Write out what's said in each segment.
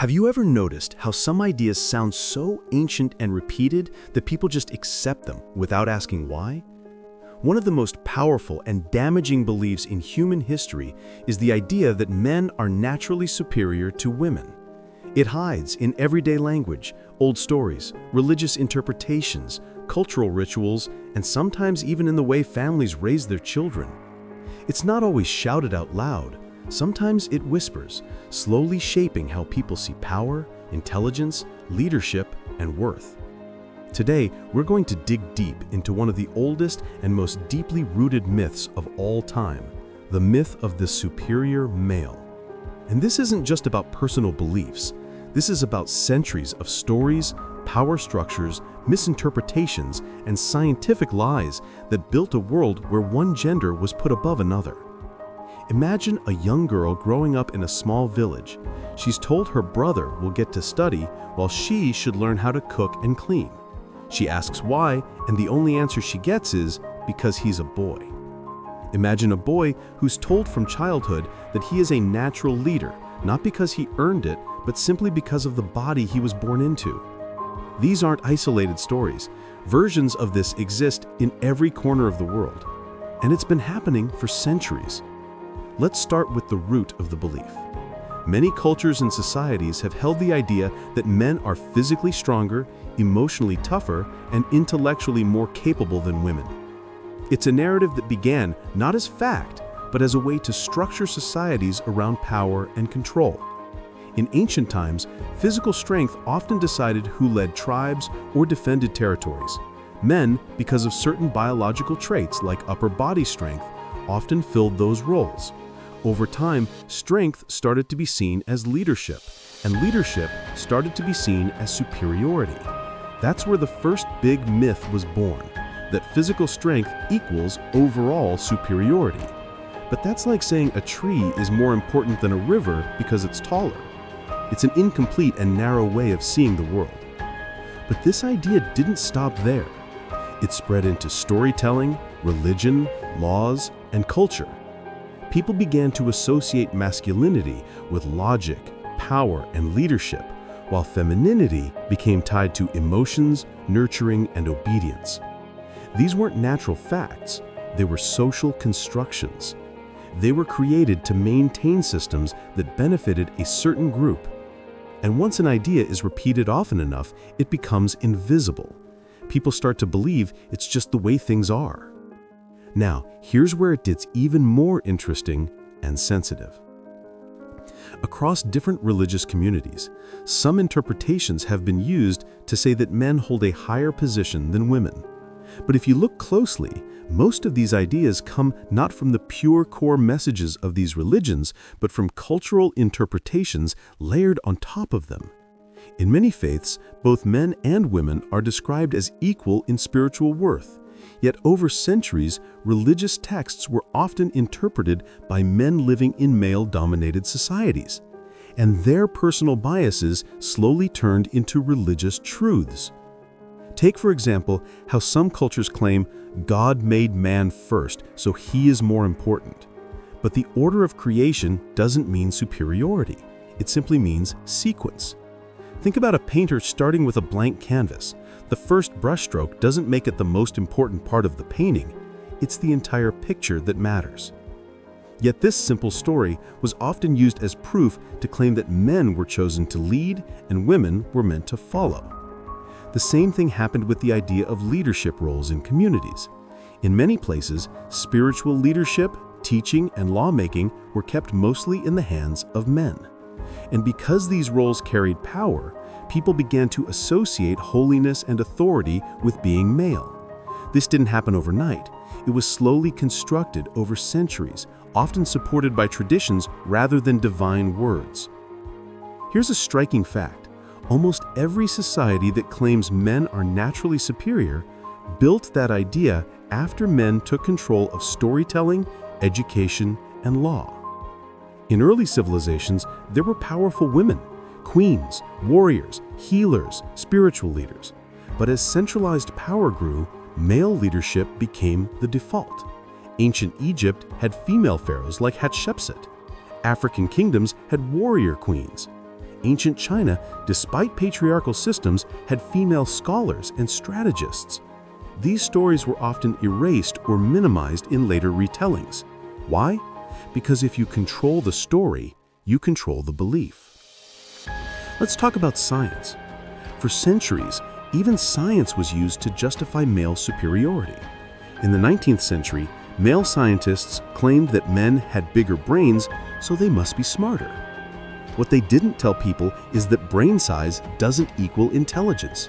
Have you ever noticed how some ideas sound so ancient and repeated that people just accept them without asking why? One of the most powerful and damaging beliefs in human history is the idea that men are naturally superior to women. It hides in everyday language, old stories, religious interpretations, cultural rituals, and sometimes even in the way families raise their children. It's not always shouted out loud. Sometimes it whispers, slowly shaping how people see power, intelligence, leadership, and worth. Today, we're going to dig deep into one of the oldest and most deeply rooted myths of all time, the myth of the superior male. And this isn't just about personal beliefs. This is about centuries of stories, power structures, misinterpretations, and scientific lies that built a world where one gender was put above another. Imagine a young girl growing up in a small village. She's told her brother will get to study while she should learn how to cook and clean. She asks why, and the only answer she gets is, because he's a boy. Imagine a boy who's told from childhood that he is a natural leader, not because he earned it, but simply because of the body he was born into. These aren't isolated stories. Versions of this exist in every corner of the world, and it's been happening for centuries. Let's start with the root of the belief. Many cultures and societies have held the idea that men are physically stronger, emotionally tougher, and intellectually more capable than women. It's a narrative that began not as fact, but as a way to structure societies around power and control. In ancient times, physical strength often decided who led tribes or defended territories. Men, because of certain biological traits like upper body strength, often filled those roles. Over time, strength started to be seen as leadership, and leadership started to be seen as superiority. That's where the first big myth was born, that physical strength equals overall superiority. But that's like saying a tree is more important than a river because it's taller. It's an incomplete and narrow way of seeing the world. But this idea didn't stop there. It spread into storytelling, religion, laws, and culture. People began to associate masculinity with logic, power, and leadership, while femininity became tied to emotions, nurturing, and obedience. These weren't natural facts, they were social constructions. They were created to maintain systems that benefited a certain group. And once an idea is repeated often enough, it becomes invisible. People start to believe it's just the way things are. Now, here's where it gets even more interesting and sensitive. Across different religious communities, some interpretations have been used to say that men hold a higher position than women. But if you look closely, most of these ideas come not from the pure core messages of these religions, but from cultural interpretations layered on top of them. In many faiths, both men and women are described as equal in spiritual worth. Yet over centuries, religious texts were often interpreted by men living in male-dominated societies, and their personal biases slowly turned into religious truths. Take, for example, how some cultures claim God made man first, so he is more important. But the order of creation doesn't mean superiority. It simply means sequence. Think about a painter starting with a blank canvas. The first brushstroke doesn't make it the most important part of the painting. It's the entire picture that matters. Yet this simple story was often used as proof to claim that men were chosen to lead and women were meant to follow. The same thing happened with the idea of leadership roles in communities. In many places, spiritual leadership, teaching, and lawmaking were kept mostly in the hands of men. And because these roles carried power, people began to associate holiness and authority with being male. This didn't happen overnight. It was slowly constructed over centuries, often supported by traditions rather than divine words. Here's a striking fact. Almost every society that claims men are naturally superior built that idea after men took control of storytelling, education, and law. In early civilizations, there were powerful women, queens, warriors, healers, spiritual leaders. But as centralized power grew, male leadership became the default. Ancient Egypt had female pharaohs like Hatshepsut. African kingdoms had warrior queens. ancient China, despite patriarchal systems, had female scholars and strategists. These stories were often erased or minimized in later retellings. Why? Because if you control the story, you control the belief. Let's talk about science. For centuries, even science was used to justify male superiority. In the 19th century, male scientists claimed that men had bigger brains, so they must be smarter. What they didn't tell people is that brain size doesn't equal intelligence.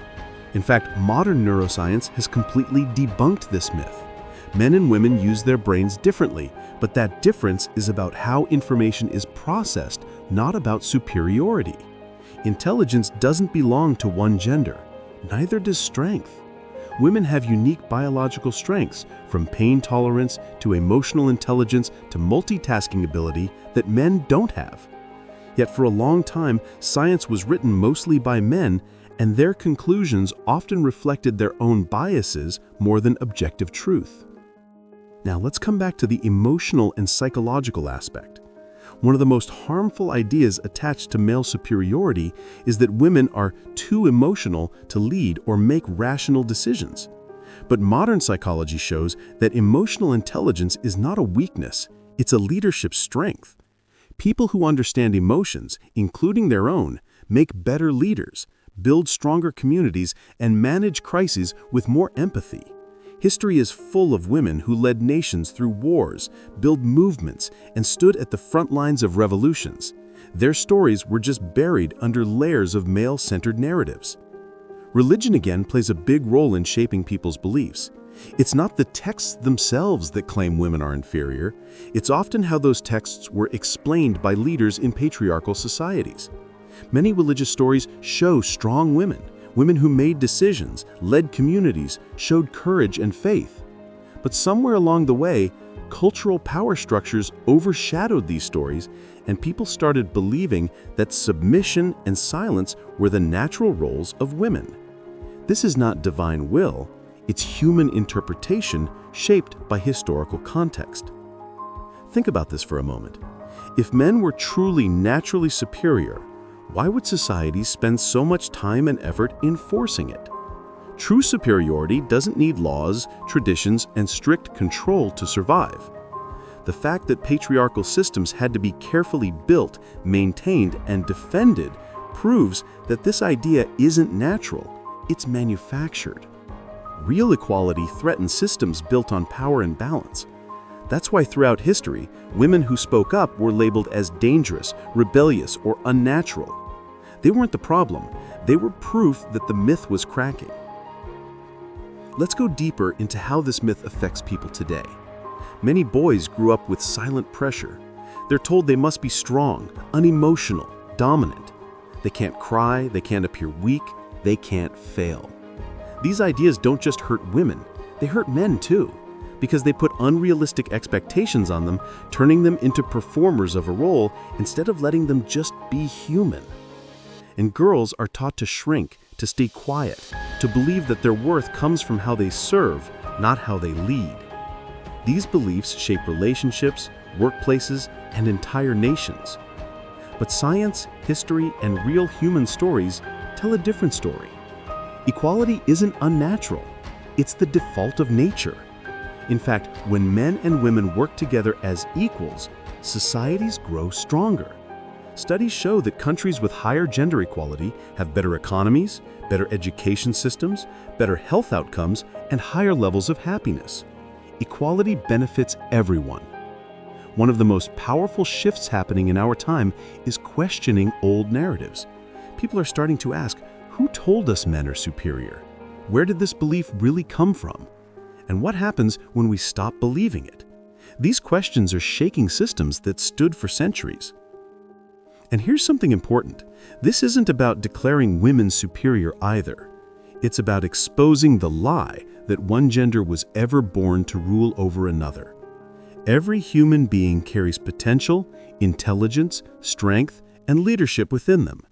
In fact, modern neuroscience has completely debunked this myth. Men and women use their brains differently, but that difference is about how information is processed, not about superiority. Intelligence doesn't belong to one gender. Neither does strength. Women have unique biological strengths, from pain tolerance to emotional intelligence to multitasking ability, that men don't have. Yet for a long time, science was written mostly by men, and their conclusions often reflected their own biases more than objective truth. Now let's come back to the emotional and psychological aspect. One of the most harmful ideas attached to male superiority is that women are too emotional to lead or make rational decisions. But modern psychology shows that emotional intelligence is not a weakness, it's a leadership strength. People who understand emotions, including their own, make better leaders, build stronger communities, and manage crises with more empathy. History is full of women who led nations through wars, built movements, and stood at the front lines of revolutions. Their stories were just buried under layers of male-centered narratives. Religion again plays a big role in shaping people's beliefs. It's not the texts themselves that claim women are inferior. It's often how those texts were explained by leaders in patriarchal societies. Many religious stories show strong women, women who made decisions, led communities, showed courage and faith. But somewhere along the way, cultural power structures overshadowed these stories, and people started believing that submission and silence were the natural roles of women. This is not divine will. It's human interpretation shaped by historical context. Think about this for a moment. If men were truly naturally superior, why would societies spend so much time and effort enforcing it? True superiority doesn't need laws, traditions, and strict control to survive. The fact that patriarchal systems had to be carefully built, maintained, and defended proves that this idea isn't natural, it's manufactured. Real equality threatens systems built on power and balance. That's why throughout history, women who spoke up were labeled as dangerous, rebellious, or unnatural. They weren't the problem, they were proof that the myth was cracking. Let's go deeper into how this myth affects people today. Many boys grew up with silent pressure. They're told they must be strong, unemotional, dominant. They can't cry, they can't appear weak, they can't fail. These ideas don't just hurt women, they hurt men too, because they put unrealistic expectations on them, turning them into performers of a role instead of letting them just be human. And girls are taught to shrink, to stay quiet, to believe that their worth comes from how they serve, not how they lead. These beliefs shape relationships, workplaces, and entire nations. But science, history, and real human stories tell a different story. Equality isn't unnatural, it's the default of nature. In fact, when men and women work together as equals, societies grow stronger. Studies show that countries with higher gender equality have better economies, better education systems, better health outcomes, and higher levels of happiness. Equality benefits everyone. One of the most powerful shifts happening in our time is questioning old narratives. People are starting to ask, who told us men are superior? Where did this belief really come from? And what happens when we stop believing it? These questions are shaking systems that stood for centuries. And here's something important. This isn't about declaring women superior either. It's about exposing the lie that one gender was ever born to rule over another. Every human being carries potential, intelligence, strength, and leadership within them.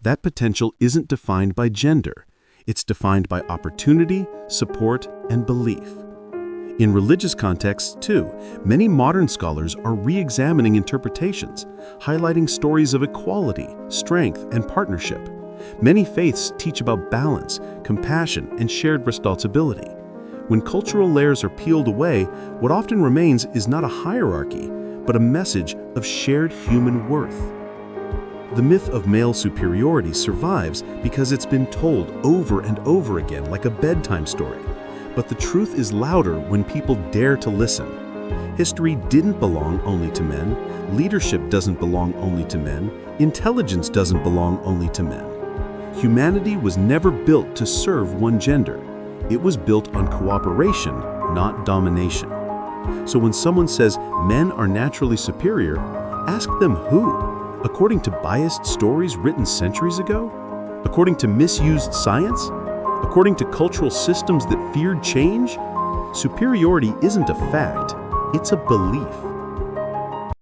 That potential isn't defined by gender. It's defined by opportunity, support, and belief. In religious contexts, too, many modern scholars are re-examining interpretations, highlighting stories of equality, strength, and partnership. Many faiths teach about balance, compassion, and shared responsibility. When cultural layers are peeled away, what often remains is not a hierarchy, but a message of shared human worth. The myth of male superiority survives because it's been told over and over again like a bedtime story. But the truth is louder when people dare to listen. History didn't belong only to men, leadership doesn't belong only to men, intelligence doesn't belong only to men. Humanity was never built to serve one gender. It was built on cooperation, not domination. So when someone says men are naturally superior, ask them who? According to biased stories written centuries ago? According to misused science? According to cultural systems that feared change? Superiority isn't a fact, it's a belief.